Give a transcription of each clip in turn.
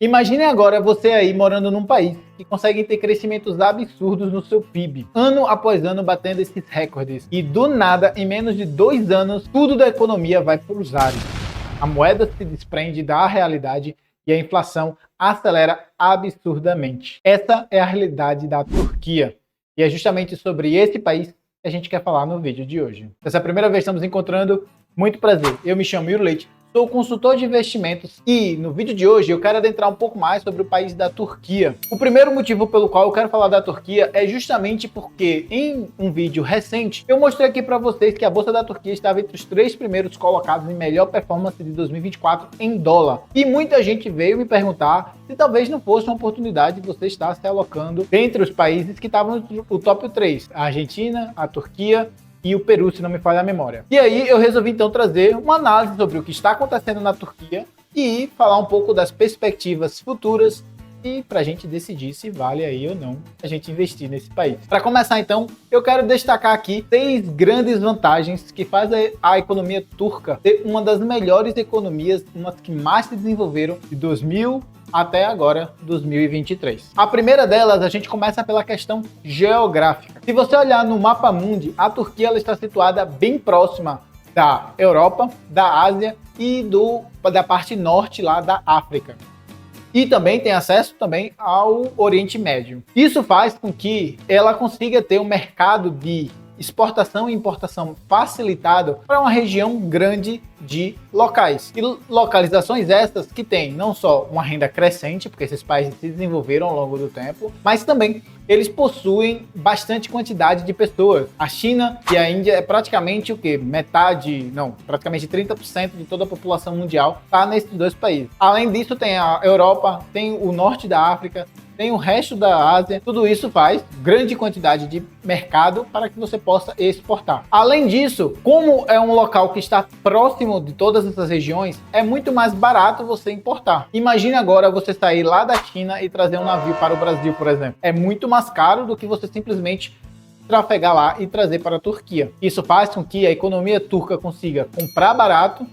Imagine agora você aí morando num país que consegue ter crescimentos absurdos no seu PIB, ano após ano batendo esses recordes. E do nada, em menos de 2 anos, tudo da economia vai para os ares. A moeda se desprende da realidade e a inflação acelera absurdamente. Essa é a realidade da Turquia. E é justamente sobre esse país que a gente quer falar no vídeo de hoje. Se essa é a primeira vez que estamos encontrando, muito prazer. Eu me chamo Yuri Leite. Sou consultor de investimentos e no vídeo de hoje eu quero adentrar um pouco mais sobre o país da Turquia. O primeiro motivo pelo qual eu quero falar da Turquia é justamente porque em um vídeo recente eu mostrei aqui para vocês que a Bolsa da Turquia estava entre os 3 primeiros colocados em melhor performance de 2024 em dólar. E muita gente veio me perguntar se talvez não fosse uma oportunidade de você estar se alocando dentre os países que estavam no top 3, a Argentina, a Turquia e o Peru, se não me falha a memória. E aí eu resolvi então trazer uma análise sobre o que está acontecendo na Turquia e falar um pouco das perspectivas futuras e para a gente decidir se vale aí ou não a gente investir nesse país. Para começar então, eu quero destacar aqui 6 grandes vantagens que fazem a economia turca ser uma das melhores economias, uma das que mais se desenvolveram de 2000 até agora, 2023. A primeira delas, a gente começa pela questão geográfica. Se você olhar no mapa mundi, a Turquia ela está situada bem próxima da Europa, da Ásia e da parte norte lá da África. E também tem acesso também ao Oriente Médio. Isso faz com que ela consiga ter um mercado de exportação e importação facilitado para uma região grande de locais. E localizações essas que têm não só uma renda crescente, porque esses países se desenvolveram ao longo do tempo, mas também eles possuem bastante quantidade de pessoas. A China e a Índia é praticamente o quê? Praticamente 30% de toda a população mundial está nesses dois países. Além disso, tem a Europa, tem o norte da África, tem o resto da Ásia. Tudo isso faz grande quantidade de mercado para que você possa exportar. Além disso, como é um local que está próximo de todas essas regiões, é muito mais barato você importar. Imagine agora você sair lá da China e trazer um navio para o Brasil, por exemplo. É muito mais caro do que você simplesmente trafegar lá e trazer para a Turquia. Isso faz com que a economia turca consiga comprar barato,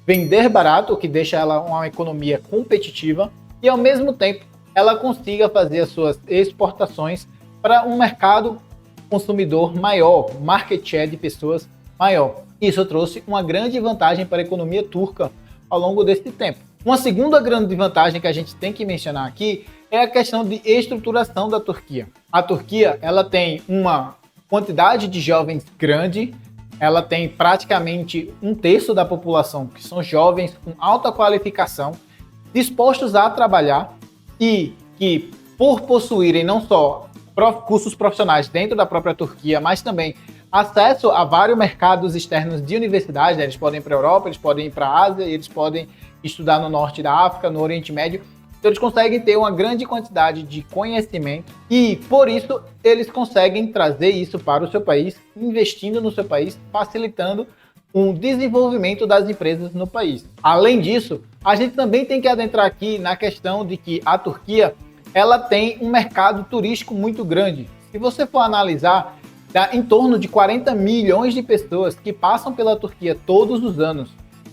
vender barato, o que deixa ela uma economia competitiva, e ao mesmo tempo ela consiga fazer as suas exportações para um mercado consumidor maior, market share de pessoas maior. Isso trouxe uma grande vantagem para a economia turca ao longo desse tempo. Uma segunda grande vantagem que a gente tem que mencionar aqui é a questão de estruturação da Turquia. A Turquia ela tem uma quantidade de jovens grande, ela tem praticamente 1/3 da população que são jovens com alta qualificação, dispostos a trabalhar e que, por possuírem não só cursos profissionais dentro da própria Turquia, mas também acesso a vários mercados externos de universidade, né? Eles podem ir para a Europa, eles podem ir para a Ásia, eles podem estudar no norte da África, no Oriente Médio. Então eles conseguem ter uma grande quantidade de conhecimento e, por isso, eles conseguem trazer isso para o seu país, investindo no seu país, facilitando o desenvolvimento das empresas no país. Além disso, a gente também tem que adentrar aqui na questão de que a Turquia ela tem um mercado turístico muito grande. Se você for analisar, dá em torno de 40 milhões de pessoas que passam pela Turquia todos os anos.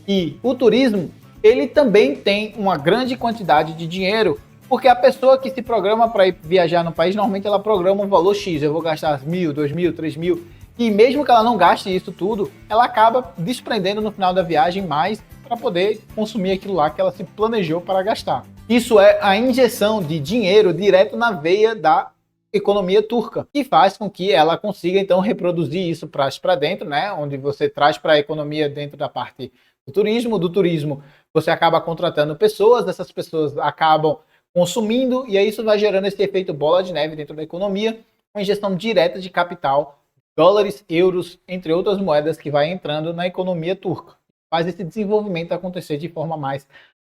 E o turismo, ele também tem uma grande quantidade de dinheiro, porque a pessoa que se programa para ir viajar no país, normalmente ela programa um valor X, eu vou gastar 1.000, 2.000, 3.000, e mesmo que ela não gaste isso tudo, ela acaba desprendendo no final da viagem mais para poder consumir aquilo lá que ela se planejou para gastar. Isso é a injeção de dinheiro direto na veia da economia turca, que faz com que ela consiga então reproduzir isso para dentro, né? Onde você traz para a economia dentro da parte do turismo você acaba contratando pessoas, essas pessoas acabam consumindo e aí isso vai gerando esse efeito bola de neve dentro da economia, uma injeção direta de capital, dólares, euros, entre outras moedas que vai entrando na economia turca. Faz esse desenvolvimento acontecer de forma mais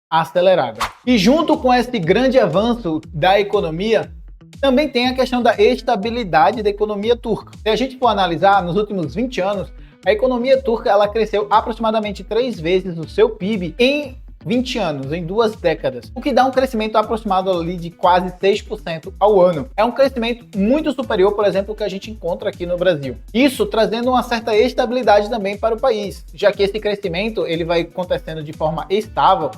acelerada. E junto com esse grande avanço da economia, também tem a questão da estabilidade da economia turca. Se a gente for analisar, nos últimos 20 anos, a economia turca ela cresceu aproximadamente 3 vezes o seu PIB em 20 anos, em 2 décadas, o que dá um crescimento aproximado ali de quase 6% ao ano. É um crescimento muito superior, por exemplo, ao que a gente encontra aqui no Brasil. Isso trazendo uma certa estabilidade também para o país, já que esse crescimento ele vai acontecendo de forma estável,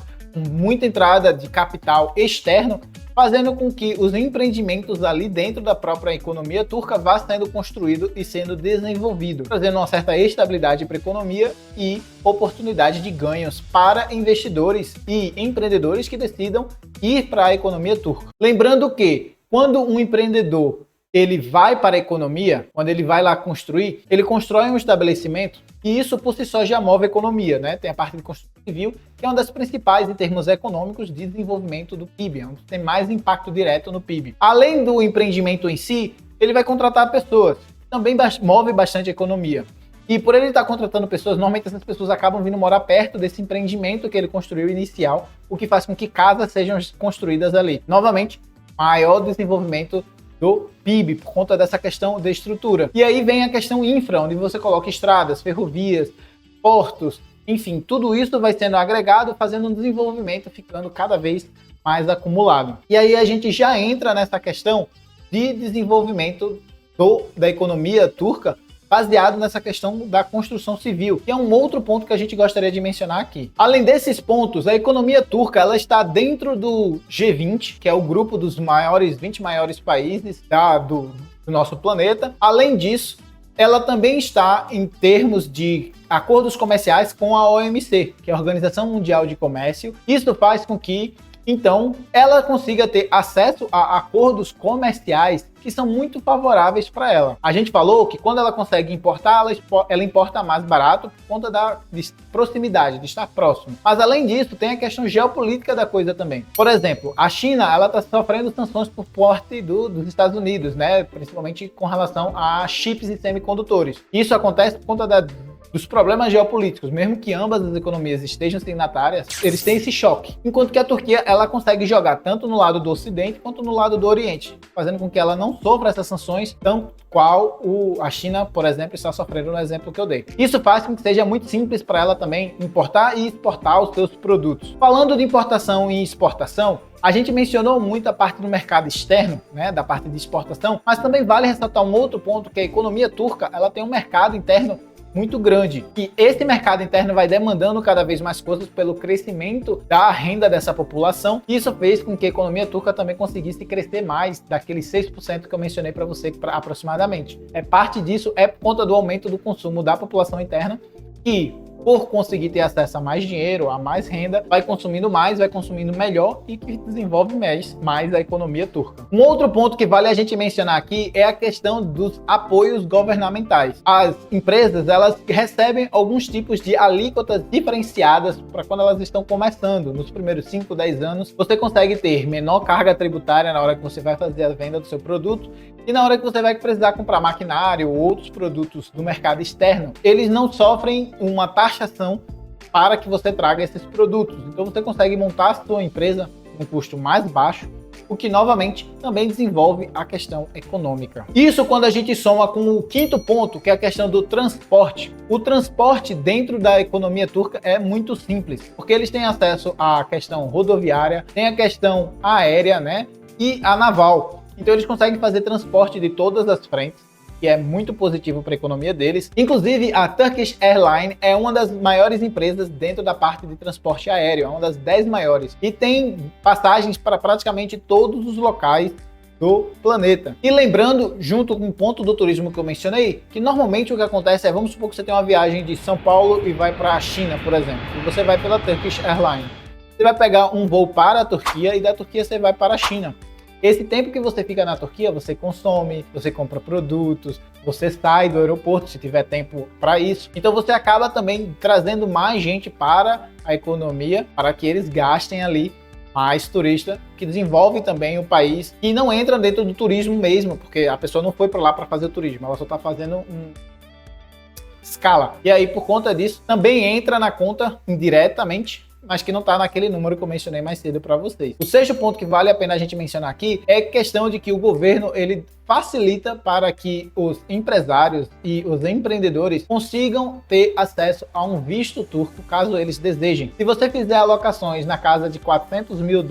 com muita entrada de capital externo, fazendo com que os empreendimentos ali dentro da própria economia turca vá sendo construído e sendo desenvolvido, trazendo uma certa estabilidade para a economia e oportunidade de ganhos para investidores e empreendedores que decidam ir para a economia turca. Lembrando que quando um empreendedor ele vai para a economia, quando ele vai lá construir, ele constrói um estabelecimento e isso por si só já move a economia, né? Tem a parte de construção civil, que é uma das principais em termos econômicos de desenvolvimento do PIB, onde tem mais impacto direto no PIB. Além do empreendimento em si, ele vai contratar pessoas, também move bastante a economia. E por ele estar contratando pessoas, normalmente essas pessoas acabam vindo morar perto desse empreendimento que ele construiu inicial, o que faz com que casas sejam construídas ali. Novamente, maior desenvolvimento do PIB, por conta dessa questão de estrutura. E aí vem a questão infra, onde você coloca estradas, ferrovias, portos, enfim, tudo isso vai sendo agregado, fazendo um desenvolvimento ficando cada vez mais acumulado. E aí a gente já entra nessa questão de desenvolvimento da economia turca, baseado nessa questão da construção civil, que é um outro ponto que a gente gostaria de mencionar aqui. Além desses pontos, a economia turca ela está dentro do G20, que é o grupo dos 20 maiores países do nosso planeta. Além disso, ela também está em termos de acordos comerciais com a OMC, que é a Organização Mundial de Comércio. Isso faz com que, então, ela consiga ter acesso a acordos comerciais que são muito favoráveis para ela. A gente falou que quando ela consegue importar, ela importa mais barato por conta da proximidade, de estar próximo. Mas além disso, tem a questão geopolítica da coisa também. Por exemplo, a China, ela está sofrendo sanções por parte dos Estados Unidos, né? Principalmente com relação a chips e semicondutores. Isso acontece por conta dos problemas geopolíticos, mesmo que ambas as economias estejam signatárias, eles têm esse choque. Enquanto que a Turquia, ela consegue jogar tanto no lado do Ocidente quanto no lado do Oriente, fazendo com que ela não sofra essas sanções, tão qual a China, por exemplo, está sofrendo no exemplo que eu dei. Isso faz com que seja muito simples para ela também importar e exportar os seus produtos. Falando de importação e exportação, a gente mencionou muito a parte do mercado externo, né, da parte de exportação, mas também vale ressaltar um outro ponto, que a economia turca, ela tem um mercado interno muito grande. E esse mercado interno vai demandando cada vez mais coisas pelo crescimento da renda dessa população. Isso fez com que a economia turca também conseguisse crescer mais daqueles 6% que eu mencionei para você aproximadamente. Parte disso é por conta do aumento do consumo da população interna, que por conseguir ter acesso a mais dinheiro, a mais renda, vai consumindo mais, vai consumindo melhor e que desenvolve mais a economia turca. Um outro ponto que vale a gente mencionar aqui é a questão dos apoios governamentais. As empresas, elas recebem alguns tipos de alíquotas diferenciadas para quando elas estão começando. Nos primeiros 5, 10 anos, você consegue ter menor carga tributária na hora que você vai fazer a venda do seu produto e na hora que você vai precisar comprar maquinário ou outros produtos do mercado externo, eles não sofrem uma taxação para que você traga esses produtos. Então você consegue montar a sua empresa com um custo mais baixo, o que novamente também desenvolve a questão econômica. Isso quando a gente soma com o quinto ponto, que é a questão do transporte. O transporte dentro da economia turca é muito simples, porque eles têm acesso à questão rodoviária, tem a questão aérea, né, e a naval. Então eles conseguem fazer transporte de todas as frentes, que é muito positivo para a economia deles. Inclusive, a Turkish Airlines é uma das maiores empresas dentro da parte de transporte aéreo, é uma das 10 maiores. E tem passagens para praticamente todos os locais do planeta. E lembrando, junto com o ponto do turismo que eu mencionei, que normalmente o que acontece é, vamos supor que você tem uma viagem de São Paulo e vai para a China, por exemplo, e você vai pela Turkish Airlines. Você vai pegar um voo para a Turquia e da Turquia você vai para a China. Esse tempo que você fica na Turquia, você consome, você compra produtos, você sai do aeroporto se tiver tempo para isso. Então você acaba também trazendo mais gente para a economia, para que eles gastem ali mais turista, que desenvolve também o país e não entra dentro do turismo mesmo, porque a pessoa não foi para lá para fazer o turismo, ela só está fazendo escala. E aí, por conta disso, também entra na conta indiretamente, mas que não está naquele número que eu mencionei mais cedo para vocês. O sexto ponto que vale a pena a gente mencionar aqui é a questão de que o governo ele facilita para que os empresários e os empreendedores consigam ter acesso a um visto turco, caso eles desejem. Se você fizer alocações na casa de $400 mil,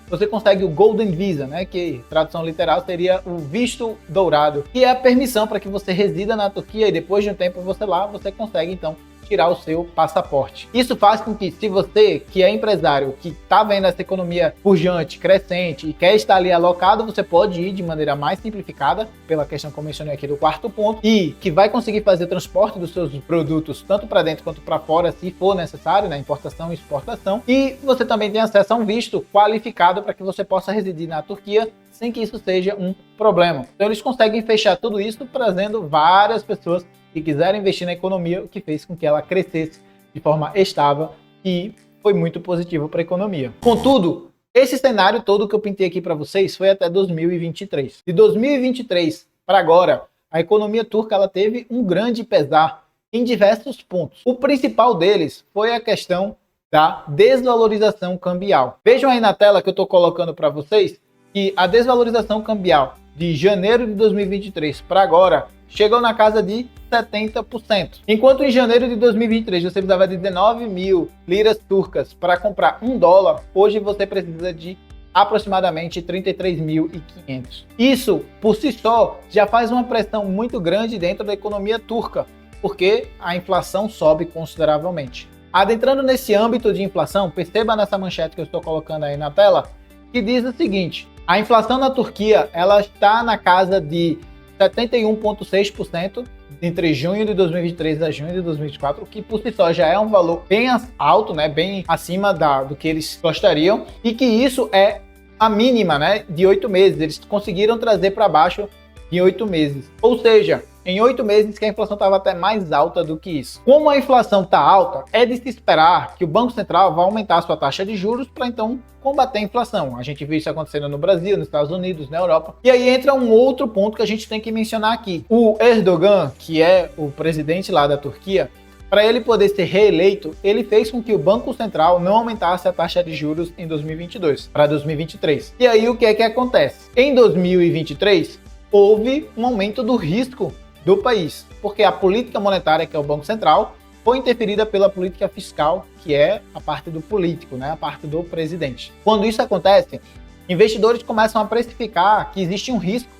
você consegue o Golden Visa, né, que tradução literal seria o visto dourado, que é a permissão para que você resida na Turquia e depois de um tempo você consegue então tirar o seu passaporte. Isso faz com que, se você, que é empresário, que está vendo essa economia pujante, crescente e quer estar ali alocado, você pode ir de maneira mais simplificada, pela questão que eu mencionei aqui do quarto ponto, e que vai conseguir fazer transporte dos seus produtos tanto para dentro quanto para fora, se for necessário, na importação e exportação. E você também tem acesso a um visto qualificado para que você possa residir na Turquia sem que isso seja um problema. Então eles conseguem fechar tudo isso, trazendo várias pessoas que quiserem investir na economia, o que fez com que ela crescesse de forma estável e foi muito positivo para a economia. Contudo, esse cenário todo que eu pintei aqui para vocês foi até 2023. De 2023 para agora, a economia turca ela teve um grande pesar em diversos pontos. O principal deles foi a questão da desvalorização cambial. Vejam aí na tela que eu estou colocando para vocês que a desvalorização cambial de janeiro de 2023 para agora chegou na casa de 70%. Enquanto em janeiro de 2023 você precisava de 19 mil liras turcas para comprar $1, hoje você precisa de aproximadamente 33.500. Isso, por si só, já faz uma pressão muito grande dentro da economia turca, porque a inflação sobe consideravelmente. Adentrando nesse âmbito de inflação, perceba nessa manchete que eu estou colocando aí na tela, que diz o seguinte: a inflação na Turquia ela está na casa de 71,6% entre junho de 2023 a junho de 2024, o que por si só já é um valor bem alto, né, bem acima do que eles gostariam, e que isso é a mínima, né, de 8 meses. Eles conseguiram trazer para baixo em 8 meses. Ou seja, em 8 meses que a inflação estava até mais alta do que isso. Como a inflação está alta, é de se esperar que o Banco Central vá aumentar a sua taxa de juros para então combater a inflação. A gente viu isso acontecendo no Brasil, nos Estados Unidos, na Europa. E aí entra um outro ponto que a gente tem que mencionar aqui. O Erdogan, que é o presidente lá da Turquia, para ele poder ser reeleito, ele fez com que o Banco Central não aumentasse a taxa de juros em 2022 para 2023. E aí o que é que acontece? Em 2023, houve um aumento do risco do país, porque a política monetária, que é o Banco Central, foi interferida pela política fiscal, que é a parte do político, né, a parte do presidente. Quando isso acontece, investidores começam a precificar que existe um risco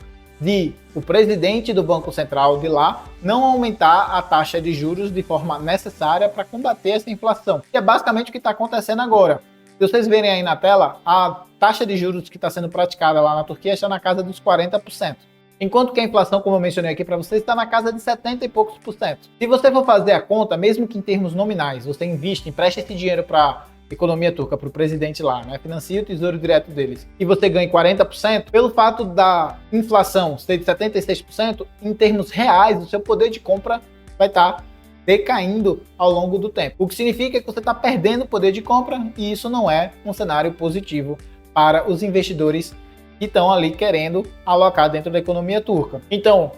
de o presidente do Banco Central de lá não aumentar a taxa de juros de forma necessária para combater essa inflação, que é basicamente o que está acontecendo agora. Se vocês verem aí na tela, a taxa de juros que está sendo praticada lá na Turquia está na casa dos 40%. Enquanto que a inflação, como eu mencionei aqui para vocês, está na casa de 70 e poucos por cento. Se você for fazer a conta, mesmo que em termos nominais, você empresta esse dinheiro para a economia turca, para o presidente lá, né, financia o tesouro direto deles, e você ganha 40%, pelo fato da inflação ser de 76%, em termos reais, o seu poder de compra vai estar decaindo ao longo do tempo. O que significa que você está perdendo poder de compra, e isso não é um cenário positivo para os investidores que estão ali querendo alocar dentro da economia turca. Então,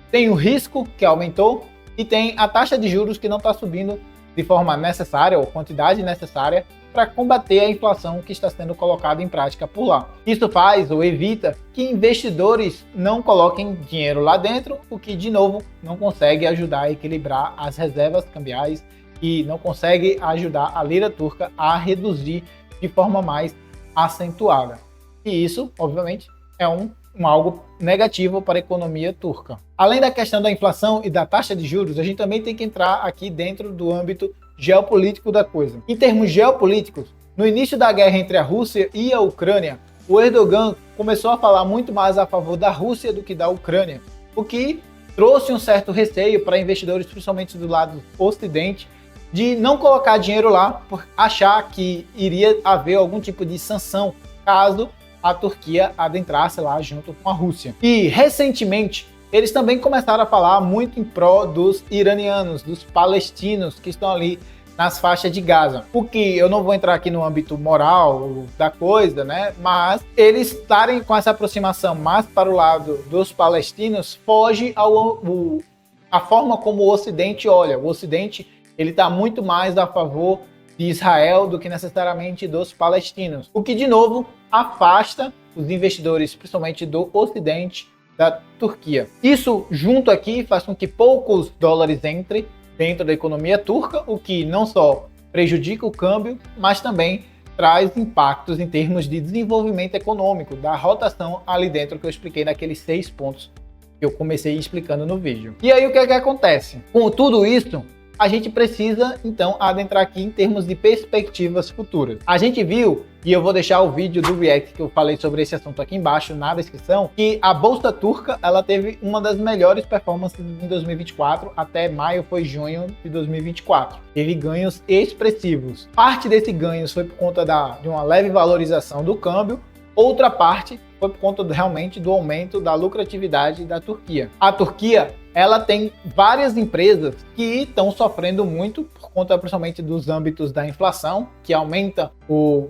tem o risco que aumentou e tem a taxa de juros que não está subindo de forma necessária ou quantidade necessária para combater a inflação que está sendo colocada em prática por lá. Isso faz ou evita que investidores não coloquem dinheiro lá dentro, o que, de novo, não consegue ajudar a equilibrar as reservas cambiais e não consegue ajudar a lira turca a reduzir de forma mais acentuada. E isso, obviamente, é algo negativo para a economia turca. Além da questão da inflação e da taxa de juros, a gente também tem que entrar aqui dentro do âmbito geopolítico da coisa. Em termos geopolíticos, no início da guerra entre a Rússia e a Ucrânia, o Erdogan começou a falar muito mais a favor da Rússia do que da Ucrânia, o que trouxe um certo receio para investidores, principalmente do lado ocidente, de não colocar dinheiro lá por achar que iria haver algum tipo de sanção caso a Turquia adentrasse lá junto com a Rússia. E recentemente eles também começaram a falar muito em pró dos iranianos, dos palestinos que estão ali nas faixas de Gaza. O que eu não vou entrar aqui no âmbito moral da coisa, né? Mas eles estarem com essa aproximação mais para o lado dos palestinos foge a forma como o Ocidente olha. O Ocidente ele está muito mais a favor de Israel do que necessariamente dos palestinos. O que, de novo, afasta os investidores, principalmente do Ocidente, da Turquia. Isso junto aqui faz com que poucos dólares entrem dentro da economia turca, o que não só prejudica o câmbio, mas também traz impactos em termos de desenvolvimento econômico, da rotação ali dentro que eu expliquei naqueles 6 pontos que eu comecei explicando no vídeo. E aí o que é que acontece? Com tudo isso, a gente precisa, então, adentrar aqui em termos de perspectivas futuras. A gente viu, e eu vou deixar o vídeo do React que eu falei sobre esse assunto aqui embaixo na descrição, que a Bolsa Turca, ela teve uma das melhores performances em 2024, até maio, foi junho de 2024. Teve ganhos expressivos. Parte desses ganhos foi por conta de uma leve valorização do câmbio, outra parte foi por conta realmente do aumento da lucratividade da Turquia. A Turquia, ela tem várias empresas que estão sofrendo muito por conta principalmente dos âmbitos da inflação, que aumenta o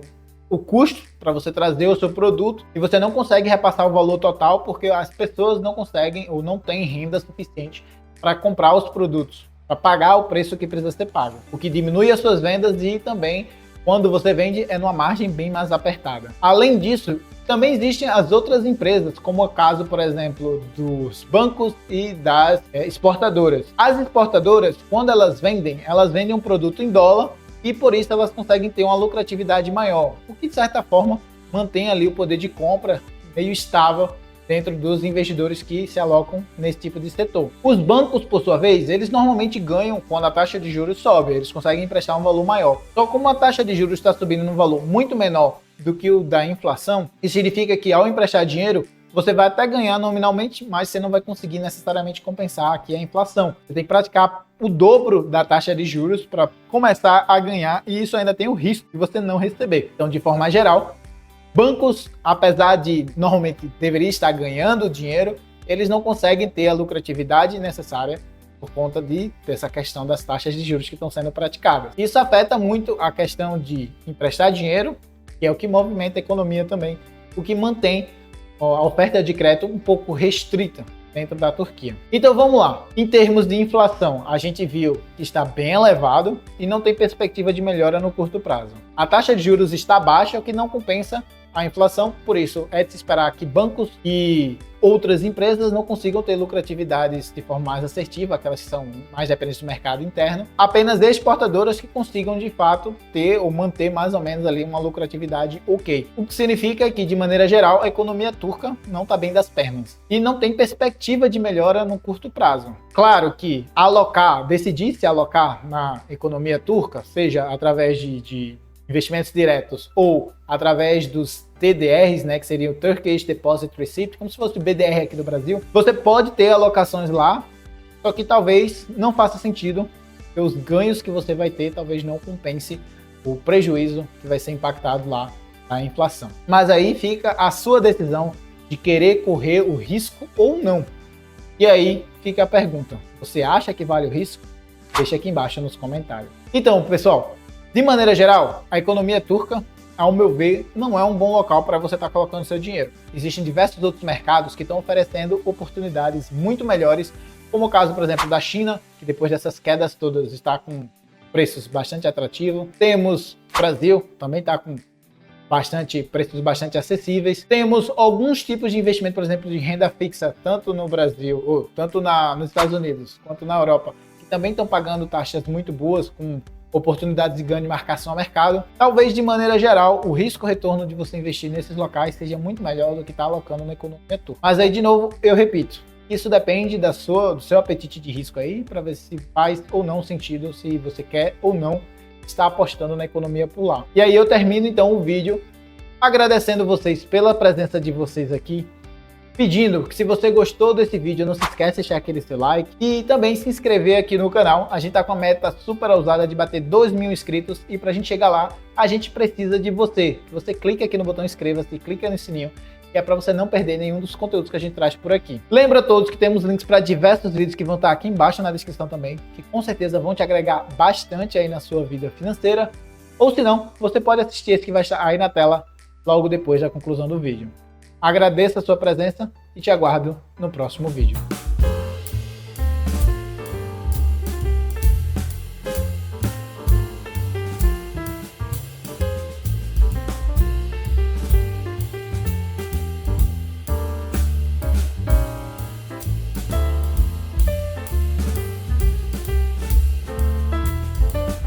custo para você trazer o seu produto e você não consegue repassar o valor total porque as pessoas não conseguem ou não têm renda suficiente para comprar os produtos, para pagar o preço que precisa ser pago, o que diminui as suas vendas e também quando você vende é numa margem bem mais apertada. Além disso, também existem as outras empresas, como o caso, por exemplo, dos bancos e das exportadoras. As exportadoras, quando elas vendem um produto em dólar e por isso elas conseguem ter uma lucratividade maior, o que de certa forma mantém ali o poder de compra meio estável dentro dos investidores que se alocam nesse tipo de setor. Os bancos, por sua vez, eles normalmente ganham quando a taxa de juros sobe, eles conseguem emprestar um valor maior. Só como a taxa de juros está subindo num valor muito menor do que o da inflação, isso significa que ao emprestar dinheiro, você vai até ganhar nominalmente, mas você não vai conseguir necessariamente compensar aqui a inflação. Você tem que praticar o dobro da taxa de juros para começar a ganhar e isso ainda tem o risco de você não receber. Então, de forma geral, bancos, apesar de normalmente deveria estar ganhando dinheiro, eles não conseguem ter a lucratividade necessária por conta dessa questão das taxas de juros que estão sendo praticadas. Isso afeta muito a questão de emprestar dinheiro, que é o que movimenta a economia também, o que mantém a oferta de crédito um pouco restrita dentro da Turquia. Então vamos lá, em termos de inflação, a gente viu que está bem elevado e não tem perspectiva de melhora no curto prazo. A taxa de juros está baixa, o que não compensa a inflação, por isso é de se esperar que bancos e outras empresas não consigam ter lucratividades de forma mais assertiva, aquelas que são mais dependentes do mercado interno, apenas exportadoras que consigam de fato ter ou manter mais ou menos ali uma lucratividade ok. O que significa que, de maneira geral, a economia turca não está bem das pernas e não tem perspectiva de melhora no curto prazo. Claro que decidir se alocar na economia turca, seja através de investimentos diretos ou através dos TDRs, né, que seria o Turkish Deposit Receipt, como se fosse o BDR aqui do Brasil, você pode ter alocações lá, só que talvez não faça sentido, porque os ganhos que você vai ter talvez não compense o prejuízo que vai ser impactado lá na inflação. Mas aí fica a sua decisão de querer correr o risco ou não. E aí fica a pergunta, você acha que vale o risco? Deixa aqui embaixo nos comentários. Então, pessoal, de maneira geral, a economia turca, ao meu ver, não é um bom local para você estar colocando seu dinheiro. Existem diversos outros mercados que estão oferecendo oportunidades muito melhores, como o caso, por exemplo, da China, que depois dessas quedas todas está com preços bastante atrativos. Temos o Brasil, também está com preços bastante acessíveis. Temos alguns tipos de investimento, por exemplo, de renda fixa, tanto no Brasil, ou tanto nos Estados Unidos, quanto na Europa, que também estão pagando taxas muito boas, com oportunidades de ganho de marcação a mercado. Talvez, de maneira geral, o risco-retorno de você investir nesses locais seja muito melhor do que estar alocando na economia turca. Mas aí, de novo, eu repito, isso depende do seu apetite de risco aí, para ver se faz ou não sentido, se você quer ou não estar apostando na economia por lá. E aí eu termino, então, o vídeo agradecendo vocês pela presença de vocês aqui, pedindo que se você gostou desse vídeo, não se esqueça de deixar aquele seu like e também se inscrever aqui no canal. A gente tá com a meta super ousada de bater 2.000 inscritos e pra gente chegar lá, a gente precisa de você. Você clica aqui no botão inscreva-se, clica no sininho, que é para você não perder nenhum dos conteúdos que a gente traz por aqui. Lembra a todos que temos links para diversos vídeos que vão estar aqui embaixo na descrição também, que com certeza vão te agregar bastante aí na sua vida financeira. Ou se não, você pode assistir esse que vai estar aí na tela logo depois da conclusão do vídeo. Agradeço a sua presença e te aguardo no próximo vídeo.